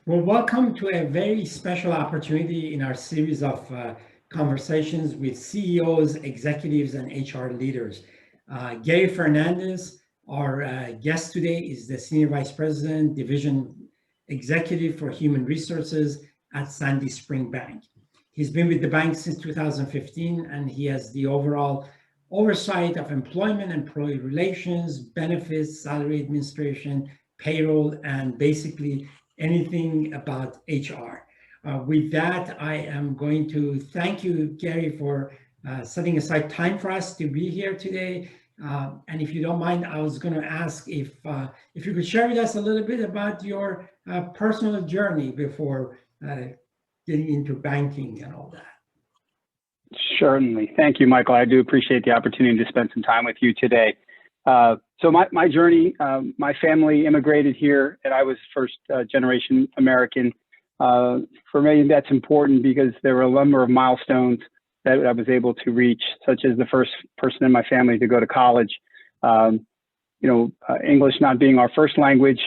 Well, welcome to a very special opportunity in our series of conversations with CEOs, executives, and HR leaders. Gary Fernandez, our guest today, is the Senior Vice President, Division Executive for Human Resources at Sandy Spring Bank. He's been with the bank since 2015, and he has the overall oversight of employment, employee relations, benefits, salary administration, payroll, and basically anything about HR. With that, I am going to thank you, Gary, for setting aside time for us to be here today. And if you don't mind, I was going to ask if you could share with us a little bit about your personal journey before getting into banking and all that. Certainly. Thank you, Michael. I do appreciate the opportunity to spend some time with you today. So my journey, my family immigrated here, and I was first generation American. For me, that's important because there were a number of milestones that I was able to reach, such as the first person in my family to go to college. English not being our first language,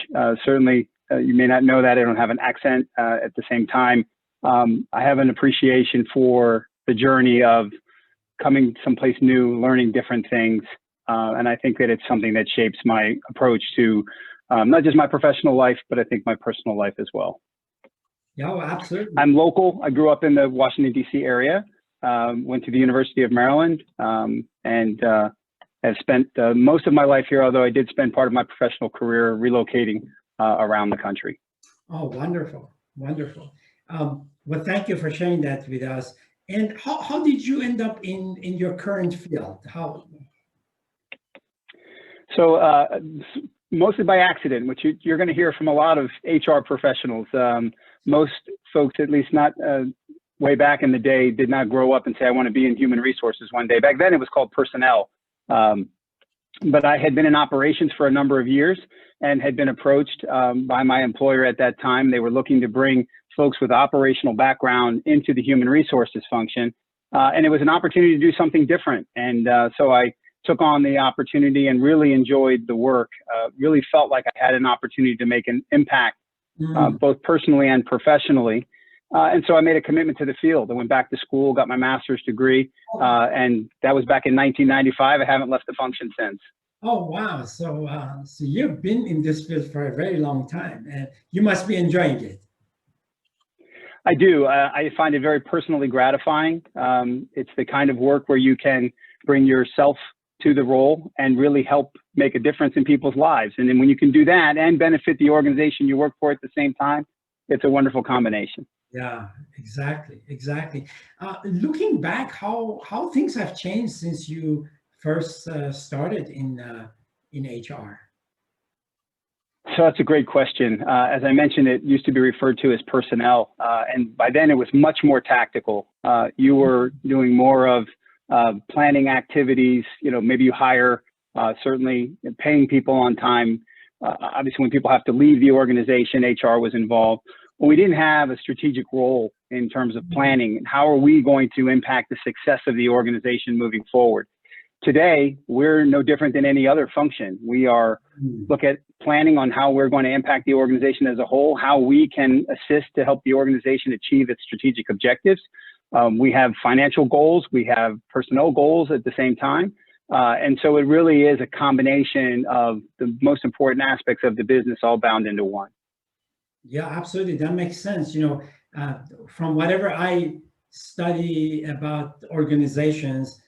certainly you may not know that I don't have an accent. At the same time, I have an appreciation for the journey of coming someplace new, learning different things. And I think that it's something that shapes my approach to not just my professional life, but I think my personal life as well. Yeah, well, absolutely. I'm local. I grew up in the Washington, D.C. area, went to the University of Maryland, and have spent most of my life here, although I did spend part of my professional career relocating around the country. Oh, wonderful. Wonderful. Well, thank you for sharing that with us. And how did you end up in your current field? So mostly by accident, which you're going to hear from a lot of HR professionals. Most folks, at least not way back in the day, did not grow up and say, I want to be in human resources one day. Back then it was called personnel. But I had been in operations for a number of years and had been approached by my employer at that time. They were looking to bring folks with operational background into the human resources function. And it was an opportunity to do something different. And so I took on the opportunity and really enjoyed the work, really felt like I had an opportunity to make an impact, both personally and professionally. And so I made a commitment to the field. I went back to school, got my master's degree, and that was back in 1995. I haven't left the function since. Oh, wow. So you've been in this field for a very long time, and you must be enjoying it. I do. I find it very personally gratifying. It's the kind of work where you can bring yourself to the role and really help make a difference in people's lives. And then when you can do that and benefit the organization you work for at the same time, it's a wonderful combination. Yeah, exactly. Looking back, how things have changed since you first started in HR? So that's a great question. As I mentioned, it used to be referred to as personnel, and by then it was much more tactical. You were doing more of planning activities. Maybe you hire, certainly paying people on time. Obviously, when people have to leave the organization, HR was involved. Well, we didn't have a strategic role in terms of planning. How are we going to impact the success of the organization moving forward? Today, we're no different than any other function. We are look at planning on how we're going to impact the organization as a whole, how we can assist to help the organization achieve its strategic objectives. We have financial goals, we have personnel goals at the same time. And so it really is a combination of the most important aspects of the business all bound into one. Yeah, absolutely. That makes sense. From whatever I study about organizations,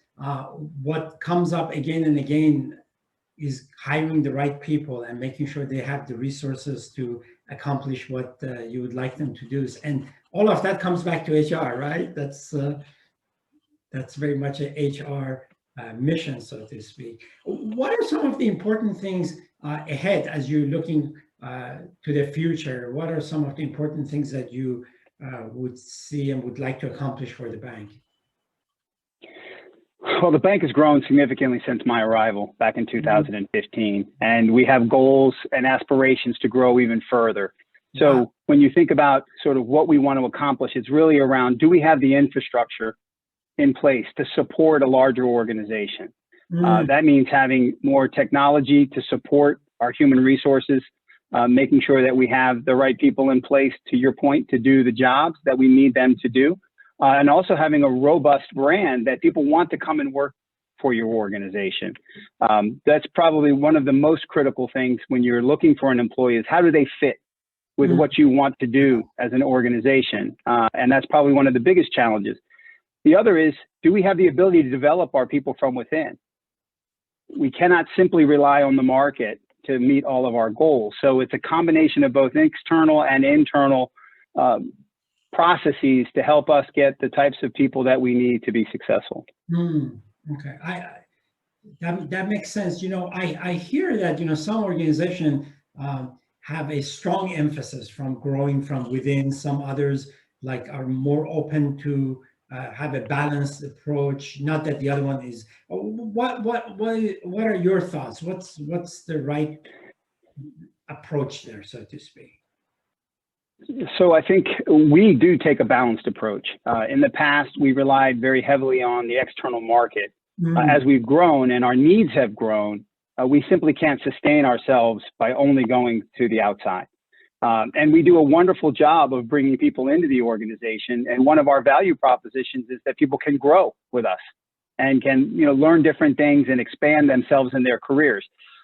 what comes up again and again is hiring the right people and making sure they have the resources to accomplish what you would like them to do. And all of that comes back to HR, right? That's very much an HR mission, so to speak. What are some of the important things ahead as you're looking to the future? What are some of the important things that you would see and would like to accomplish for the bank? Well, the bank has grown significantly since my arrival back in 2015, and we have goals and aspirations to grow even further. So when you think about sort of what we want to accomplish, it's really around, do we have the infrastructure in place to support a larger organization? That means having more technology to support our human resources, making sure that we have the right people in place, to your point, to do the jobs that we need them to do, and also having a robust brand that people want to come and work for your organization. That's probably one of the most critical things when you're looking for an employee, is how do they fit with what you want to do as an organization? And that's probably one of the biggest challenges. The other is, do we have the ability to develop our people from within? We cannot simply rely on the market to meet all of our goals. So it's a combination of both external and internal processes to help us get the types of people that we need to be successful. Okay, that makes sense. I hear that, some organizations have a strong emphasis from growing from within. Some others are more open to have a balanced approach. Not that the other one is. What are your thoughts? What's the right approach there, so to speak? So I think we do take a balanced approach. In the past, we relied very heavily on the external market. As we've grown and our needs have grown, we simply can't sustain ourselves by only going to the outside. And we do a wonderful job of bringing people into the organization. And one of our value propositions is that people can grow with us and can, learn different things and expand themselves in their careers.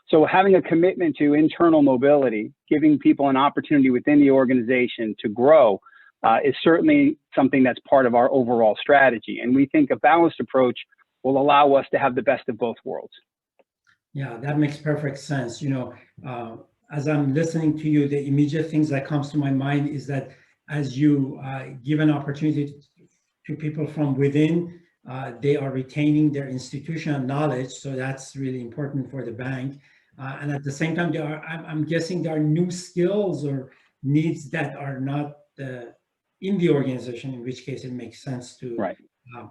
So having a commitment to internal mobility, giving people an opportunity within the organization to grow, is certainly something that's part of our overall strategy. And we think a balanced approach will allow us to have the best of both worlds. Yeah, that makes perfect sense. As I'm listening to you, the immediate things that comes to my mind is that as you give an opportunity to people from within, they are retaining their institutional knowledge. So that's really important for the bank. And at the same time, I'm guessing there are new skills or needs that are not in the organization, in which case it makes sense to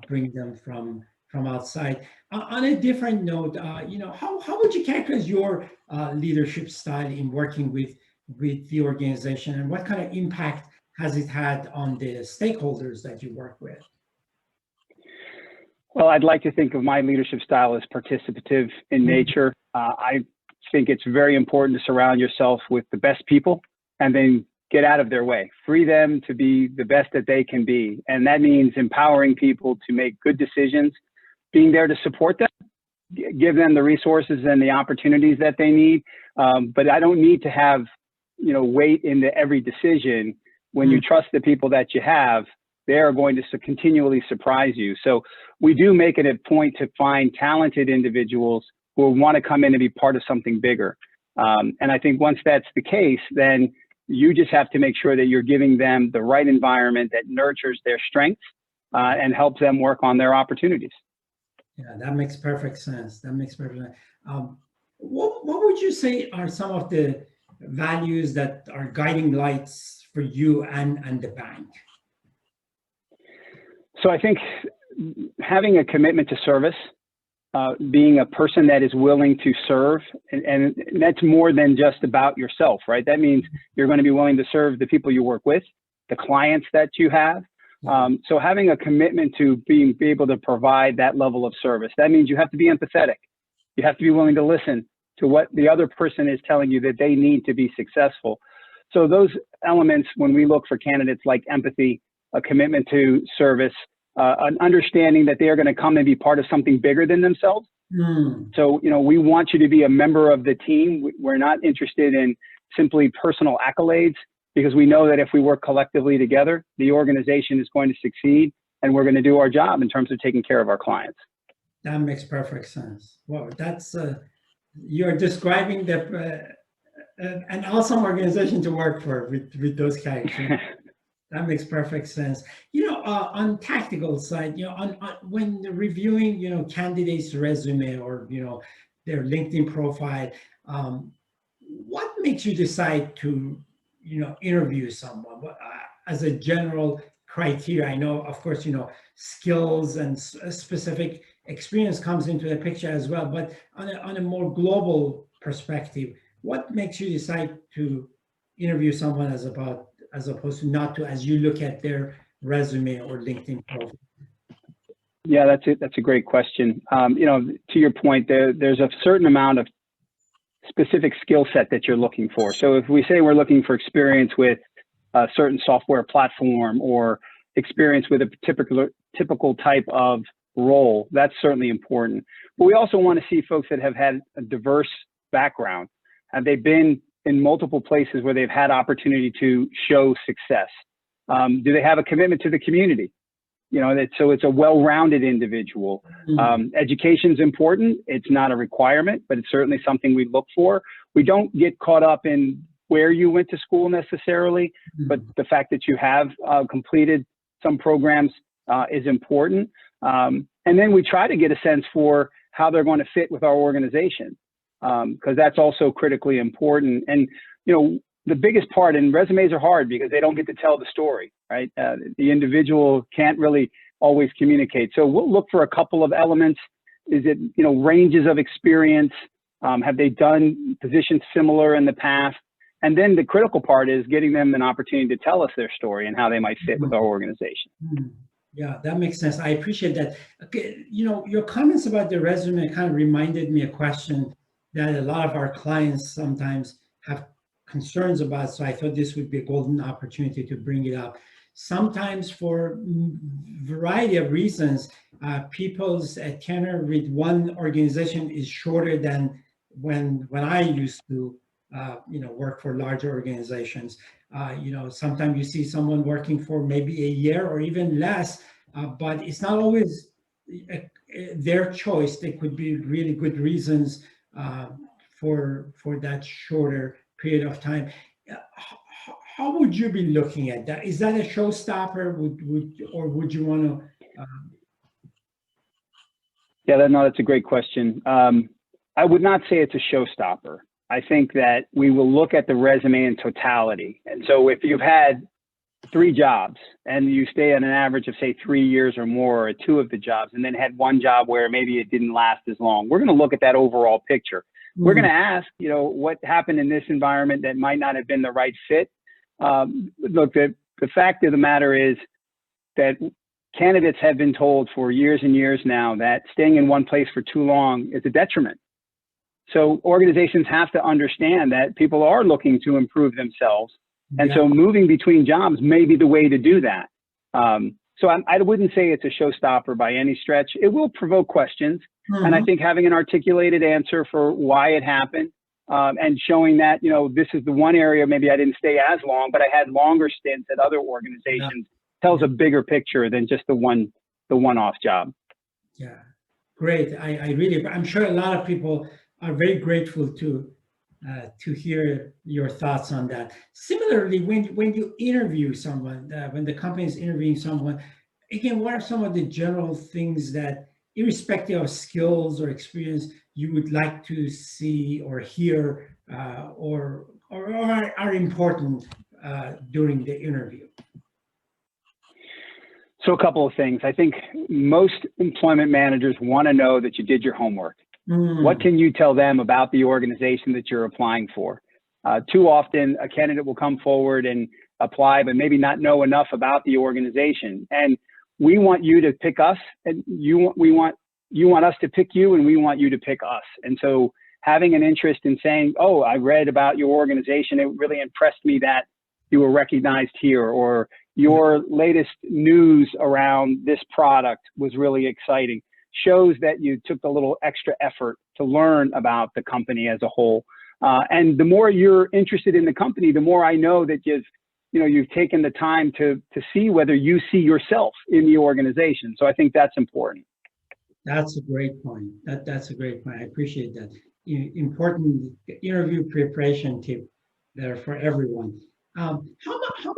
bring them from outside. On a different note, how would you characterize your leadership style in working with the organization, and what kind of impact has it had on the stakeholders that you work with? Well, I'd like to think of my leadership style as participative in nature. I think it's very important to surround yourself with the best people and then get out of their way. Free them to be the best that they can be. And that means empowering people to make good decisions, being there to support them, give them the resources and the opportunities that they need. But I don't need to have, weight into every decision. When you trust the people that you have, they are going to continually surprise you. So we do make it a point to find talented individuals who want to come in and be part of something bigger. And I think once that's the case, then you just have to make sure that you're giving them the right environment that nurtures their strengths and helps them work on their opportunities. Yeah, that makes perfect sense. That makes perfect sense. What would you say are some of the values that are guiding lights for you and the bank? So I think having a commitment to service, being a person that is willing to serve, and that's more than just about yourself, right? That means you're going to be willing to serve the people you work with, the clients that you have. So having a commitment to be able to provide that level of service, that means you have to be empathetic. You have to be willing to listen to what the other person is telling you that they need to be successful. So those elements, when we look for candidates, like empathy, a commitment to service, an understanding that they are going to come and be part of something bigger than themselves. So, we want you to be a member of the team. We're not interested in simply personal accolades, because we know that if we work collectively together, the organization is going to succeed, and we're going to do our job in terms of taking care of our clients. That makes perfect sense. Well, that's you're describing an awesome organization to work for with those characters. That makes perfect sense. On tactical side, on when reviewing, candidates' resume or their LinkedIn profile, what makes you decide to interview someone? As a general criteria, I know, of course, skills and specific experience comes into the picture as well. But on a more global perspective, what makes you decide to interview someone as opposed to not to, as you look at their resume or LinkedIn profile? Yeah, that's a great question. To your point, there's a certain amount of specific skill set that you're looking for. So if we say we're looking for experience with a certain software platform or experience with a typical type of role, that's certainly important. But we also want to see folks that have had a diverse background. Have they been in multiple places where they've had opportunity to show success? Do they have a commitment to the community? You know, so it's a well-rounded individual. Education's important. It's not a requirement, but it's certainly something we look for. We don't get caught up in where you went to school necessarily, but the fact that you have completed some programs is important. And then we try to get a sense for how they're going to fit with our organization, because that's also critically important. And, you know, the biggest part, and resumes are hard because they don't get to tell the story, right? The individual can't really always communicate. So we'll look for a couple of elements. Is it, you know, ranges of experience? Have they done positions similar in the past? And then the critical part is getting them an opportunity to tell us their story and how they might fit with our organization. Yeah, that makes sense. I appreciate that. Okay, you know, your comments about the resume kind of reminded me a question that a lot of our clients sometimes have concerns about. So I thought this would be a golden opportunity to bring it up. Sometimes for a variety of reasons, people's tenure with one organization is shorter than when I used to you know, work for larger organizations. You know, sometimes you see someone working for maybe a year or even less, but it's not always their choice. There could be really good reasons for that shorter period of time. How would you be looking at that? Is that a showstopper? Or would you want to? Yeah, no, that's a great question. I would not say it's a showstopper. I think that we will look at the resume in totality. And so if you've had 3 jobs and you stay on an average of say 3 years or more at 2 of the jobs, and then had one job where maybe it didn't last as long, we're going to look at that overall picture. We're going to ask, you know, what happened in this environment that might not have been the right fit. Look, the fact of the matter is that candidates have been told for years and years now that staying in one place for too long is a detriment. So organizations have to understand that people are looking to improve themselves. And so moving between jobs may be the way to do that. So I wouldn't say it's a showstopper by any stretch. It will provoke questions. And I think having an articulated answer for why it happened and showing that, you know, this is the one area maybe I didn't stay as long, but I had longer stints at other organizations tells a bigger picture than just the one-off job. Yeah, great. I'm sure a lot of people are very grateful to hear your thoughts on that. Similarly, when you interview someone, when the company is interviewing someone, again, what are some of the general things that, irrespective of skills or experience, you would like to see or hear or are important during the interview? So a couple of things. I think most employment managers want to know that you did your homework. What can you tell them about the organization that you're applying for? Too often, a candidate will come forward and apply, but maybe not know enough about the organization. And we want you to pick us, and you want us to pick you, and we want you to pick us. And so having an interest in saying, oh, I read about your organization. It really impressed me that you were recognized here, or your latest news around this product was really exciting, shows that you took a little extra effort to learn about the company as a whole. And the more you're interested in the company, the more I know that you've taken the time to see whether you see yourself in the organization. So I think that's important. That's a great point. That's a great point. I appreciate that. Important interview preparation tip there for everyone. How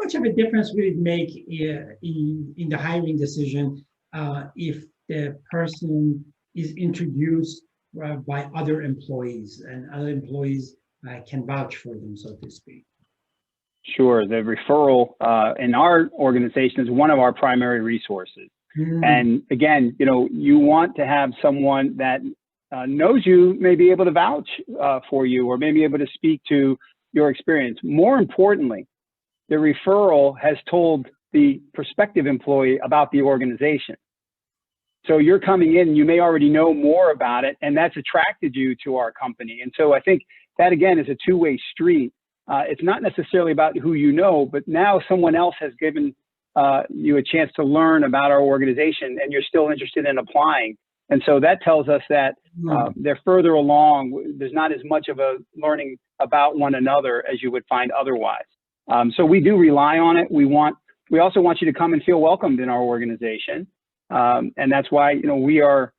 much of a difference will it make in the hiring decision if the person is introduced by other employees and other employees can vouch for them, so to speak? Sure. The referral in our organization is one of our primary resources. And again, you want to have someone that knows you, may be able to vouch for you, or may be able to speak to your experience. More importantly, the referral has told the prospective employee about the organization. So you're coming in, you may already know more about it, and that's attracted you to our company. And so I think that again is a two-way street. It's not necessarily about who you know, but now someone else has given you a chance to learn about our organization and you're still interested in applying. And so that tells us that they're further along. There's not as much of a learning about one another as you would find otherwise. So we do rely on it. We also want you to come and feel welcomed in our organization. And that's why, you know, we are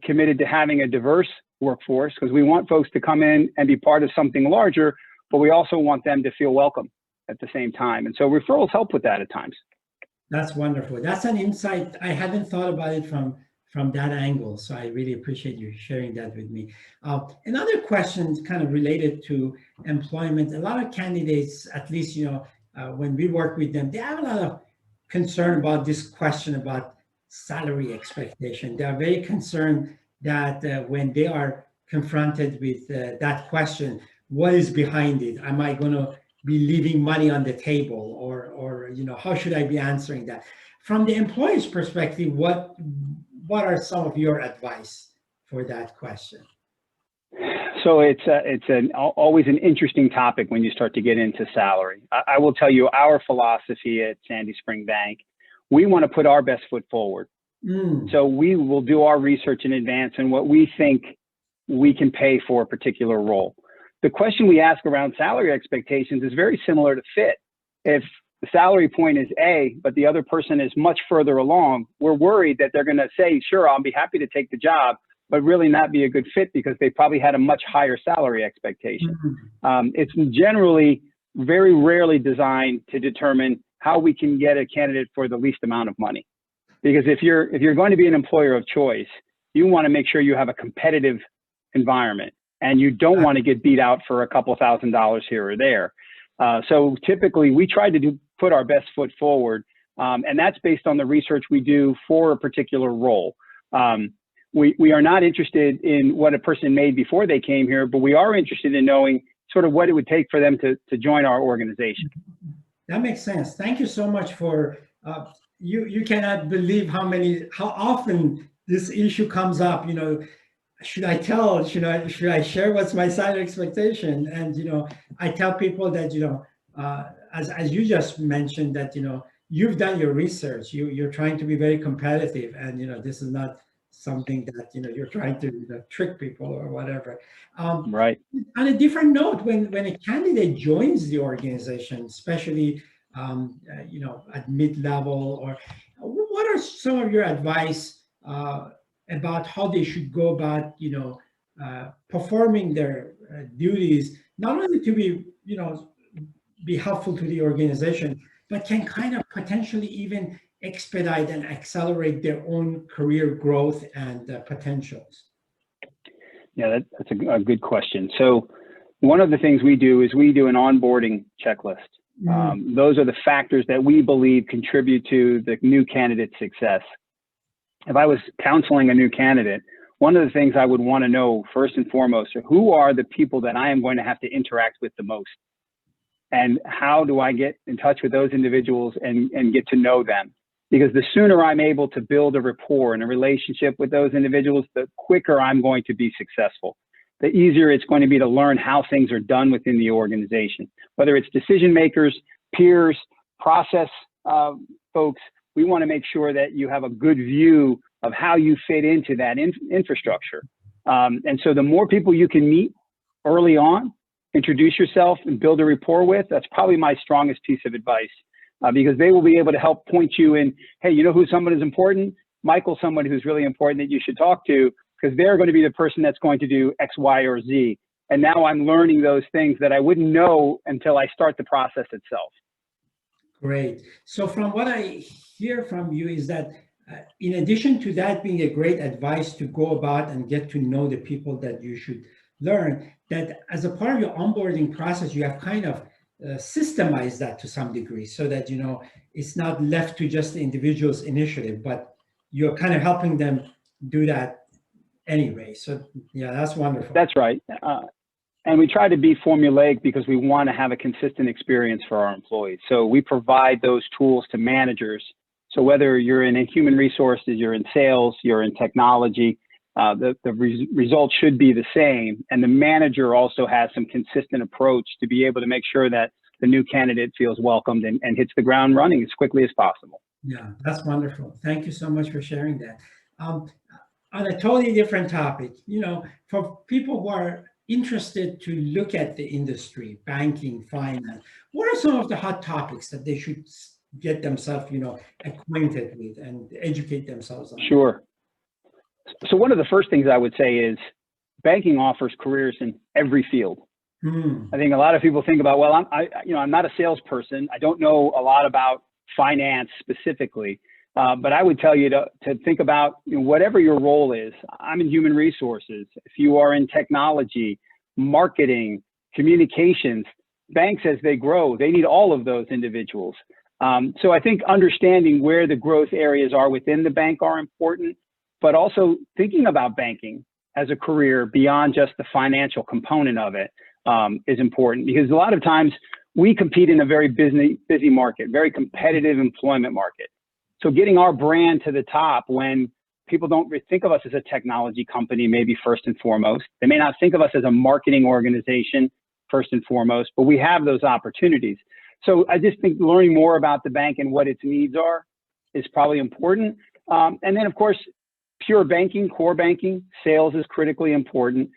committed to having a diverse workforce, because we want folks to come in and be part of something larger, but we also want them to feel welcome at the same time. And so referrals help with that at times. That's wonderful. That's an insight. I hadn't thought about it from that angle. So I really appreciate you sharing that with me. Another question kind of related to employment. A lot of candidates, at least, you know, when we work with them, they have a lot of concern about this question about salary expectation. They are very concerned that when they are confronted with that question, what is behind it? Am I going to be leaving money on the table, or you know, how should I be answering that? From the employee's perspective, what are some of your advice for that question? So it's always an interesting topic when you start to get into salary. I will tell you our philosophy at Sandy Spring Bank, we want to put our best foot forward. So we will do our research in advance and what we think we can pay for a particular role. The question we ask around salary expectations is very similar to fit. If the salary point is A, but the other person is much further along, we're worried that they're going to say, sure, I'll be happy to take the job, but really not be a good fit because they probably had a much higher salary expectation. It's generally very rarely designed to determine how we can get a candidate for the least amount of money. Because if you're going to be an employer of choice, you want to make sure you have a competitive environment and you don't want to get beat out for a couple $1,000s here or there. So typically we try to put our best foot forward, and that's based on the research we do for a particular role. We are not interested in what a person made before they came here, but we are interested in knowing sort of what it would take for them to join our organization. That makes sense. Thank you so much for, you cannot believe how often this issue comes up. You know, should I share what's my salary expectation? And, you know, I tell people that, you know, as you just mentioned, that, you know, you've done your research, you're trying to be very competitive, and, you know, this is not something that, you know, you're trying to, you know, trick people or whatever. Right. On a different note, when a candidate joins the organization, especially, you know, at mid-level, or what are some of your advice about how they should go about, you know, performing their duties, not only to be, you know, be helpful to the organization, but can kind of potentially even expedite and accelerate their own career growth and potentials? Yeah, that's a good question. So one of the things we do is we do an onboarding checklist. Those are the factors that we believe contribute to the new candidate's success. If I was counseling a new candidate, one of the things I would want to know first and foremost are who are the people that I am going to have to interact with the most? And how do I get in touch with those individuals and get to know them? Because the sooner I'm able to build a rapport and a relationship with those individuals, the quicker I'm going to be successful. The easier it's going to be to learn how things are done within the organization. Whether it's decision makers, peers, process folks, we want to make sure that you have a good view of how you fit into that infrastructure. And so the more people you can meet early on, introduce yourself and build a rapport with, that's probably my strongest piece of advice. Because they will be able to help point you in, hey, you know who someone is important? Michael's someone who's really important that you should talk to, because they're going to be the person that's going to do X, Y, or Z. And now I'm learning those things that I wouldn't know until I start the process itself. Great. So from what I hear from you is that in addition to that being a great advice to go about and get to know the people that you should learn, that as a part of your onboarding process, you have kind of systemize that to some degree, so that, you know, it's not left to just the individual's initiative, but you're kind of helping them do that anyway. So yeah, that's wonderful. That's right. And we try to be formulaic because we want to have a consistent experience for our employees. So we provide those tools to managers. So whether you're in human resources, you're in sales, you're in technology, the results should be the same. And the manager also has some consistent approach to be able to make sure that the new candidate feels welcomed and hits the ground running as quickly as possible. Yeah, that's wonderful. Thank you so much for sharing that. On a totally different topic, for people who are interested to look at the industry, banking, finance, what are some of the hot topics that they should get themselves, acquainted with and educate themselves on? Sure. So one of the first things I would say is banking offers careers in every field. I think a lot of people think about, well, I'm not a salesperson. I don't know a lot about finance specifically, but I would tell you to think about whatever your role is. I'm in human resources. If you are in technology, marketing, communications, banks as they grow, they need all of those individuals. So I think understanding where the growth areas are within the bank are important, but also thinking about banking as a career beyond just the financial component of it is important, because a lot of times we compete in a very busy market, very competitive employment market. So getting our brand to the top when people don't think of us as a technology company, maybe first and foremost. They may not think of us as a marketing organization first and foremost, but we have those opportunities. So I just think learning more about the bank and what its needs are is probably important. And then, of course, pure banking, core banking, sales is critically important.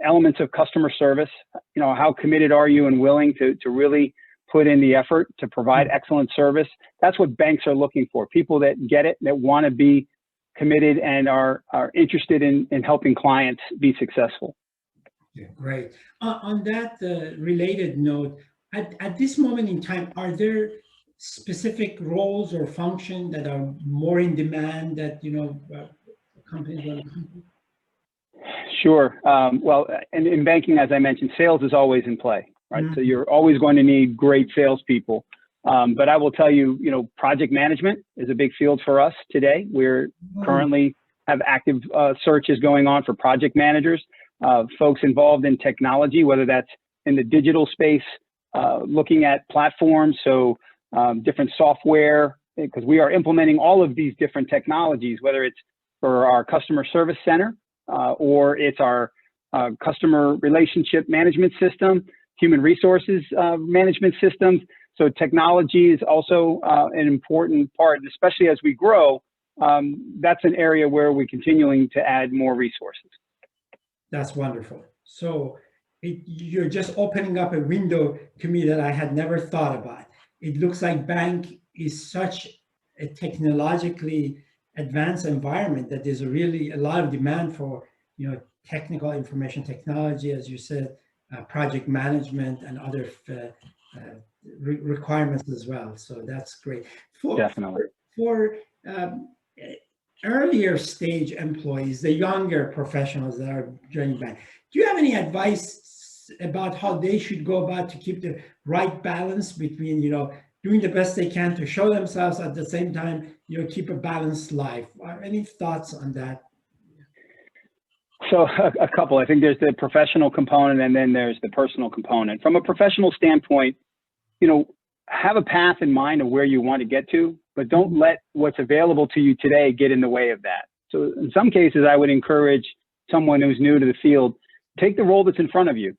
Elements of customer service, how committed are you and willing to really put in the effort to provide excellent service? That's what banks are looking for. People that get it, that want to be committed and are interested in helping clients be successful. Yeah, great. On that related note, at this moment in time, are there specific roles or functions that are more in demand that companies want to? Sure. Well, and in banking, as I mentioned, sales is always in play, right? So you're always going to need great salespeople. But I will tell you, project management is a big field for us today. We're currently have active searches going on for project managers, folks involved in technology, whether that's in the digital space, looking at platforms, so different software, because we are implementing all of these different technologies, whether it's for our customer service center, or it's our customer relationship management system, human resources management systems. So technology is also an important part, especially as we grow. That's an area where we're continuing to add more resources. That's wonderful. So you're just opening up a window to me that I had never thought about. It looks like bank is such a technologically advanced environment that there's really a lot of demand for technical information technology, as you said, project management and other requirements as well. So that's great. Definitely. For earlier stage employees, the younger professionals that are joining bank, do you have any advice about how they should go about to keep the right balance between doing the best they can to show themselves, at the same time, keep a balanced life? Any thoughts on that? So a couple. I think there's the professional component and then there's the personal component. From a professional standpoint, have a path in mind of where you want to get to, but don't let what's available to you today get in the way of that. So in some cases, I would encourage someone who's new to the field, take the role that's in front of you,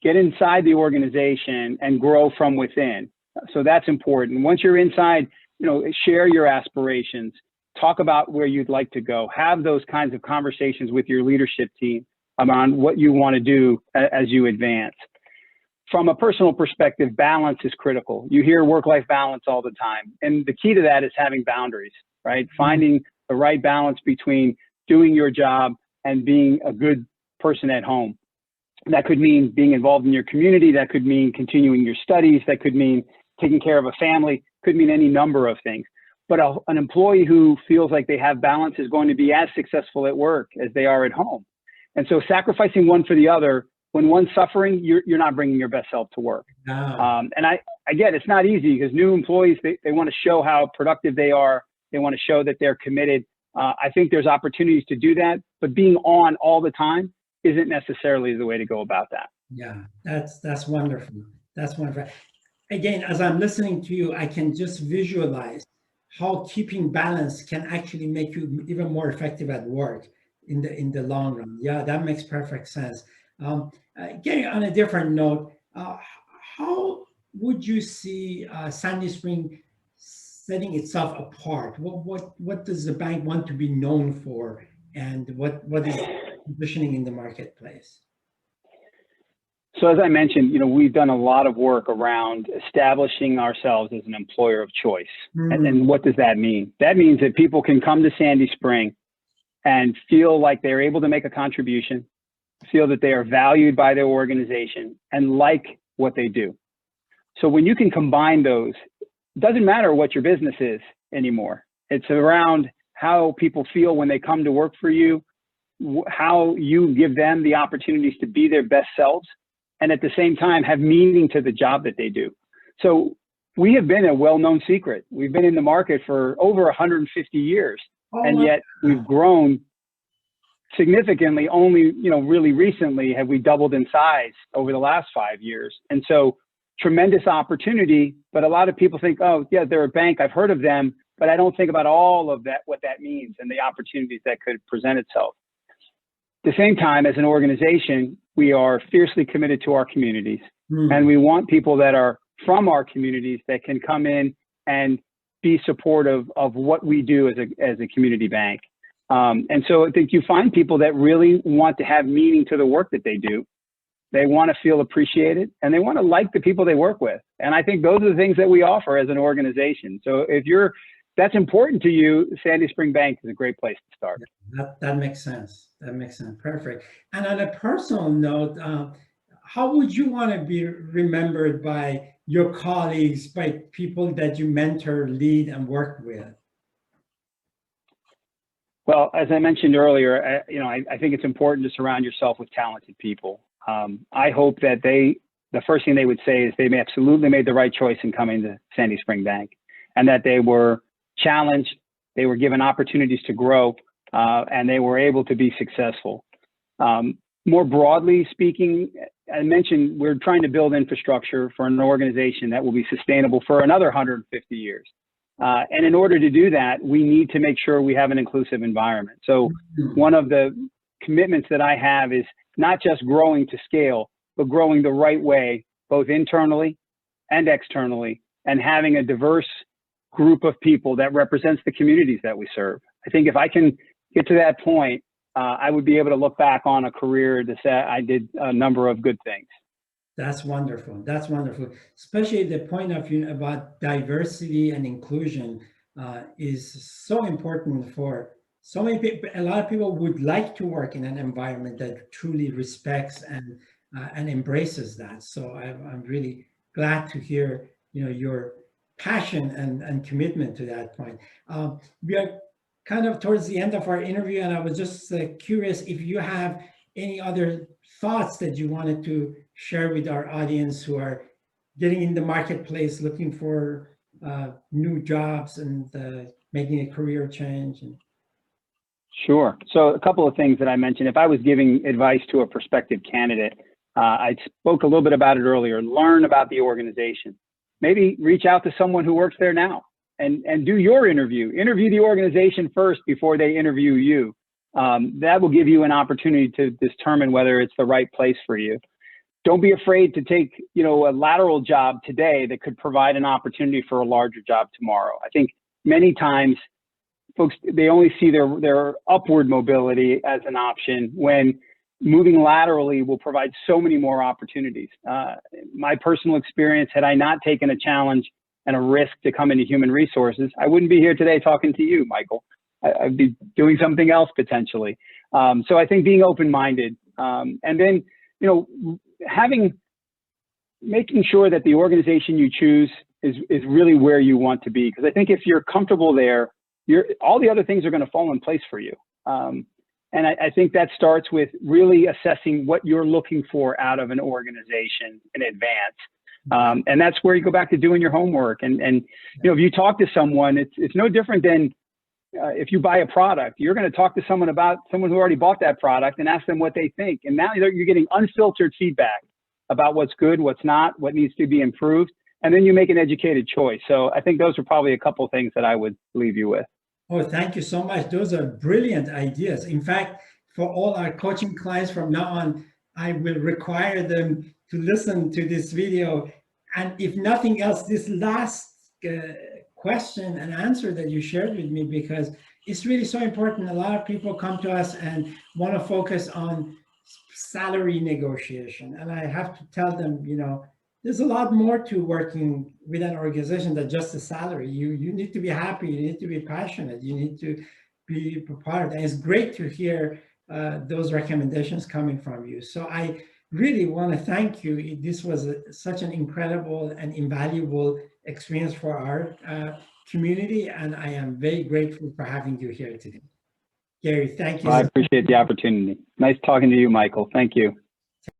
get inside the organization and grow from within. So that's important. Once you're inside, share your aspirations, talk about where you'd like to go, have those kinds of conversations with your leadership team around what you want to do as you advance. From a personal perspective, balance is critical. You hear work-life balance all the time. And the key to that is having boundaries, right? Finding the right balance between doing your job and being a good person at home. That could mean being involved in your community. That could mean continuing your studies. That could mean taking care of a family. Could mean any number of things. But an employee who feels like they have balance is going to be as successful at work as they are at home. And so sacrificing one for the other, when one's suffering, you're not bringing your best self to work. No. And I get it's not easy because new employees, they want to show how productive they are. They want to show that they're committed. I think there's opportunities to do that, but being on all the time isn't necessarily the way to go about that. Yeah, that's wonderful. That's wonderful. Again, as I'm listening to you, I can just visualize how keeping balance can actually make you even more effective at work. in the long run. Yeah, that makes perfect sense. Getting on a different note, how would you see Sandy Spring setting itself apart? What does the bank want to be known for, and what is positioning in the marketplace? So as I mentioned, we've done a lot of work around establishing ourselves as an employer of choice. And what does that mean? That means that people can come to Sandy Spring and feel like they're able to make a contribution, feel that they are valued by their organization, and like what they do. So when you can combine those, it doesn't matter what your business is anymore. It's around how people feel when they come to work for you, how you give them the opportunities to be their best selves, and at the same time have meaning to the job that they do. So we have been a well-known secret. We've been in the market for over 150 years, and yet we've grown significantly. Only, really recently have we doubled in size over the last 5 years. And so tremendous opportunity, but a lot of people think, oh yeah, they're a bank, I've heard of them, but I don't think about all of that, what that means and the opportunities that could present itself. At the same time, as an organization, we are fiercely committed to our communities, and we want people that are from our communities that can come in and be supportive of what we do as a community bank. And so I think you find people that really want to have meaning to the work that they do. They want to feel appreciated, and they want to like the people they work with. And I think those are the things that we offer as an organization. So if that's important to you, Sandy Spring Bank is a great place to start. That makes sense. That makes sense. Perfect. And on a personal note, how would you want to be remembered by your colleagues, by people that you mentor, lead, and work with? Well, as I mentioned earlier, I think it's important to surround yourself with talented people. I hope that the first thing they would say is they absolutely made the right choice in coming to Sandy Spring Bank, and that they were challenged, they were given opportunities to grow, and they were able to be successful. More broadly speaking, I mentioned we're trying to build infrastructure for an organization that will be sustainable for another 150 years. And in order to do that, we need to make sure we have an inclusive environment. So one of the commitments that I have is not just growing to scale, but growing the right way, both internally and externally, and having a diverse group of people that represents the communities that we serve. I think if I can get to that point, I would be able to look back on a career to say I did a number of good things. That's wonderful. That's wonderful. Especially the point of view about diversity and inclusion is so important for so many people. A lot of people would like to work in an environment that truly respects and embraces that. So I'm really glad to hear your passion and commitment to that point. We are kind of towards the end of our interview, and I was just curious if you have any other thoughts that you wanted to share with our audience who are getting in the marketplace, looking for new jobs and making a career change. Sure. So a couple of things that I mentioned. If I was giving advice to a prospective candidate, I spoke a little bit about it earlier. Learn about the organization. Maybe reach out to someone who works there now and do your interview. Interview the organization first before they interview you. That will give you an opportunity to determine whether it's the right place for you. Don't be afraid to take, a lateral job today that could provide an opportunity for a larger job tomorrow. I think many times folks, they only see their upward mobility as an option when moving laterally will provide so many more opportunities. My personal experience, had I not taken a challenge and a risk to come into human resources, I wouldn't be here today talking to you, Michael. I'd be doing something else potentially. So I think being open-minded, and then, making sure that the organization you choose is really where you want to be. Because I think if you're comfortable there, all the other things are going to fall in place for you. And I think that starts with really assessing what you're looking for out of an organization in advance. And that's where you go back to doing your homework. And if you talk to someone, it's no different than if you buy a product. You're going to talk to someone who already bought that product and ask them what they think. And now you're getting unfiltered feedback about what's good, what's not, what needs to be improved. And then you make an educated choice. So I think those are probably a couple of things that I would leave you with. Oh, thank you so much. Those are brilliant ideas. In fact, for all our coaching clients from now on, I will require them to listen to this video. And if nothing else, this last question and answer that you shared with me, because it's really so important. A lot of people come to us and want to focus on salary negotiation. And I have to tell them, you know, there's a lot more to working with an organization than just the salary. You need to be happy, you need to be passionate, you need to be part of that. And it's great to hear those recommendations coming from you. So I really want to thank you. This was such an incredible and invaluable experience for our community, and I am very grateful for having you here today. Gary, thank you. I appreciate the opportunity. Nice talking to you, Michael. Thank you.